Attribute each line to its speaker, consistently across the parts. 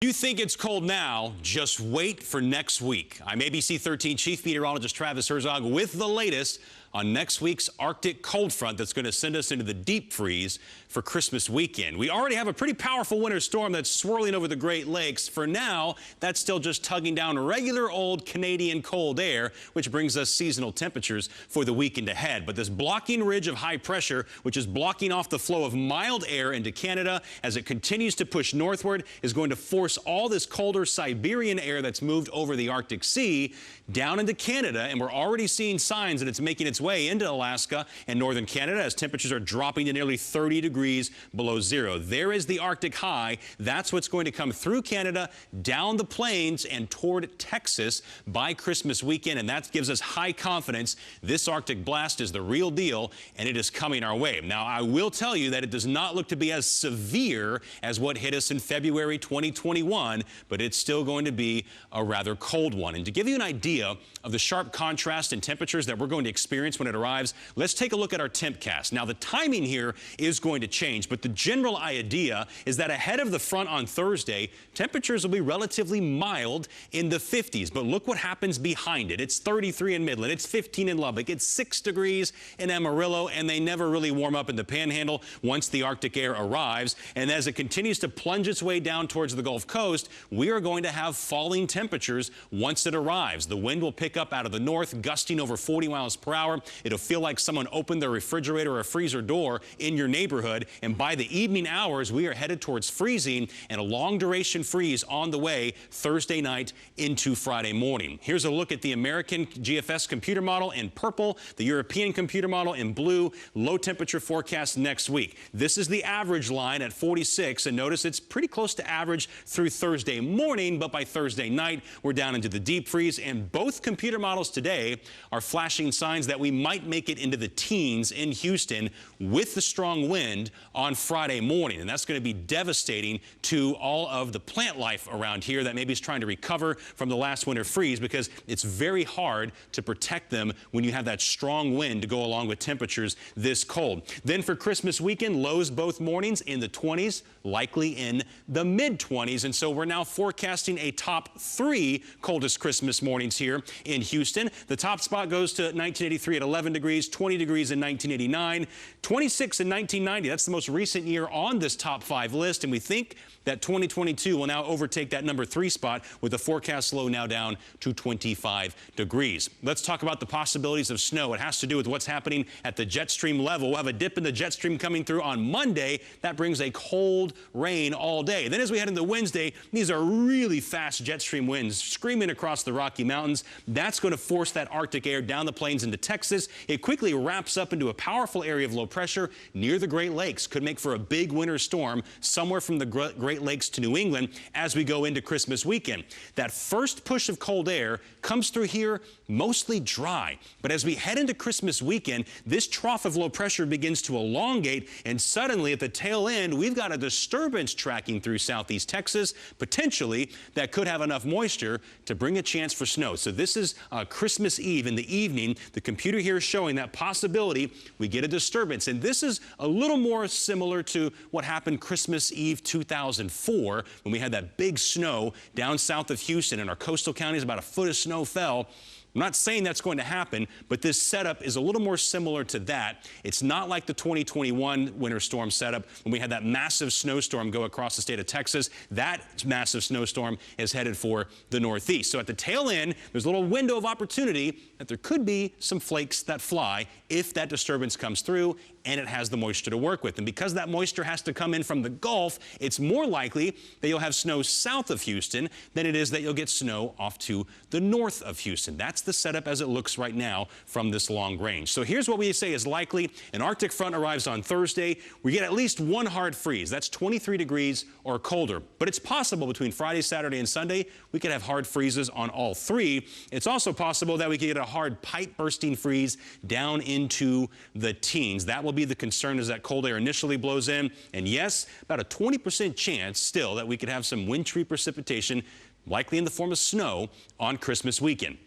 Speaker 1: You think it's cold now, just wait for next week. I'm ABC 13 Chief Meteorologist Travis Herzog with the latest on next week's Arctic cold front that's going to send us into the deep freeze for Christmas weekend. We already have a pretty powerful winter storm that's swirling over the Great Lakes. For now, that's still just tugging down regular old Canadian cold air, which brings us seasonal temperatures for the weekend ahead. But this blocking ridge of high pressure, which is blocking off the flow of mild air into Canada as it continues to push northward, is going to force all this colder Siberian air that's moved over the Arctic Sea down into Canada. And we're already seeing signs that it's making its way into Alaska and northern Canada as temperatures are dropping to nearly 30 degrees below zero. There is the Arctic high. That's what's going to come through Canada, down the plains, and toward Texas by Christmas weekend. And that gives us high confidence this Arctic blast is the real deal, and it is coming our way. Now, I will tell you that it does not look to be as severe as what hit us in February 2021, but it's still going to be a rather cold one. And to give you an idea of the sharp contrast in temperatures that we're going to experience when it arrives, let's take a look at our tempcast. Now, the timing here is going to change, but the general idea is that ahead of the front on Thursday, temperatures will be relatively mild in the 50s. But look what happens behind it. It's 33 in Midland, it's 15 in Lubbock, it's 6 degrees in Amarillo, and they never really warm up in the Panhandle once the Arctic air arrives. And as it continues to plunge its way down towards the Gulf Coast, we are going to have falling temperatures once it arrives. The wind will pick up out of the north, gusting over 40 miles per hour. It'll feel like someone opened their refrigerator or freezer door in your neighborhood. And by the evening hours, we are headed towards freezing and a long duration freeze on the way Thursday night into Friday morning. Here's a look at the American GFS computer model in purple, the European computer model in blue, low temperature forecast next week. This is the average line at 46, and notice it's pretty close to average through Thursday morning, but by Thursday night, we're down into the deep freeze. And both computer models today are flashing signs that we might make it into the teens in Houston with the strong wind on Friday morning. And that's going to be devastating to all of the plant life around here that maybe is trying to recover from the last winter freeze, because it's very hard to protect them when you have that strong wind to go along with temperatures this cold. Then for Christmas weekend, lows both mornings in the 20s, likely in the mid-20s. And so we're now forecasting a top 3 coldest Christmas mornings here in Houston. The top spot goes to 1983 at 11 degrees, 20 degrees in 1989, 26 in 1990. That's the most recent year on this top 5 list. And we think that 2022 will now overtake that number 3 spot with the forecast low now down to 25 degrees. Let's talk about the possibilities of snow. It has to do with what's happening at the jet stream level. We'll have a dip in the jet stream coming through on Monday. That brings a cold rain all day. Then as we head into Wednesday, these are really fast jet stream winds screaming across the Rocky Mountains. That's going to force that Arctic air down the plains into Texas. It quickly wraps up into a powerful area of low pressure near the Great Lakes. Could make for a big winter storm somewhere from the Great Lakes to New England as we go into Christmas weekend. That first push of cold air comes through here mostly dry. But as we head into Christmas weekend, this trough of low pressure begins to elongate, and suddenly at the tail end, we've got a disturbance tracking through southeast Texas, potentially, that could have enough moisture to bring a chance for snow. So this is Christmas Eve in the evening. The computer here is showing that possibility we get a disturbance. And this is a little more similar to what happened Christmas Eve 2004 when we had that big snow down south of Houston. In our coastal counties, about a foot of snow fell. I'm not saying that's going to happen, but this setup is a little more similar to that. It's not like the 2021 winter storm setup when we had that massive snowstorm go across the state of Texas. That massive snowstorm is headed for the northeast. So at the tail end, there's a little window of opportunity that there could be some flakes that fly if that disturbance comes through and it has the moisture to work with. And because that moisture has to come in from the Gulf, it's more likely that you'll have snow south of Houston than it is that you'll get snow off to the north of Houston. That's the setup as it looks right now from this long range. So here's what we say is likely. An Arctic front arrives on Thursday. We get at least one hard freeze. That's 23 degrees or colder. But it's possible between Friday, Saturday, and Sunday, we could have hard freezes on all 3. It's also possible that we could get a hard pipe bursting freeze down into the teens. That will be the concern as that cold air initially blows in. And yes, about a 20% chance still that we could have some wintry precipitation, likely in the form of snow, on Christmas weekend.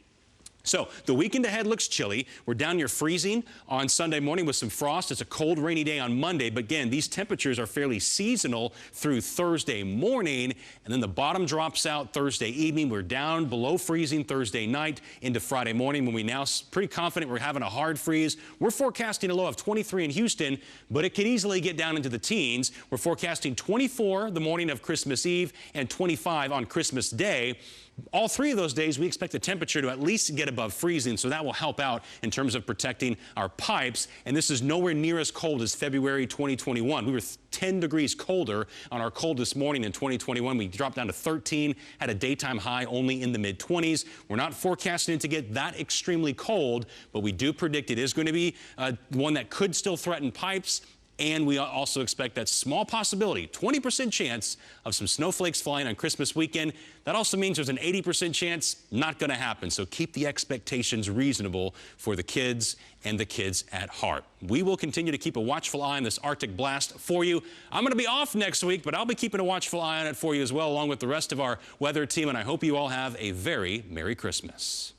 Speaker 1: So the weekend ahead looks chilly. We're down near freezing on Sunday morning with some frost. It's a cold, rainy day on Monday. But again, these temperatures are fairly seasonal through Thursday morning. And then the bottom drops out Thursday evening. We're down below freezing Thursday night into Friday morning when we now pretty confident we're having a hard freeze. We're forecasting a low of 23 in Houston, but it could easily get down into the teens. We're forecasting 24 the morning of Christmas Eve and 25 on Christmas Day. All three of those days, we expect the temperature to at least get above freezing, so that will help out in terms of protecting our pipes. And this is nowhere near as cold as February 2021. We were 10 degrees colder on our coldest morning in 2021. We dropped down to 13, had a daytime high only in the mid-20s. We're not forecasting it to get that extremely cold, but we do predict it is going to be one that could still threaten pipes. And we also expect that small possibility, 20% chance of some snowflakes flying on Christmas weekend. That also means there's an 80% chance not going to happen. So keep the expectations reasonable for the kids and the kids at heart. We will continue to keep a watchful eye on this Arctic blast for you. I'm going to be off next week, but I'll be keeping a watchful eye on it for you as well, along with the rest of our weather team. And I hope you all have a very Merry Christmas.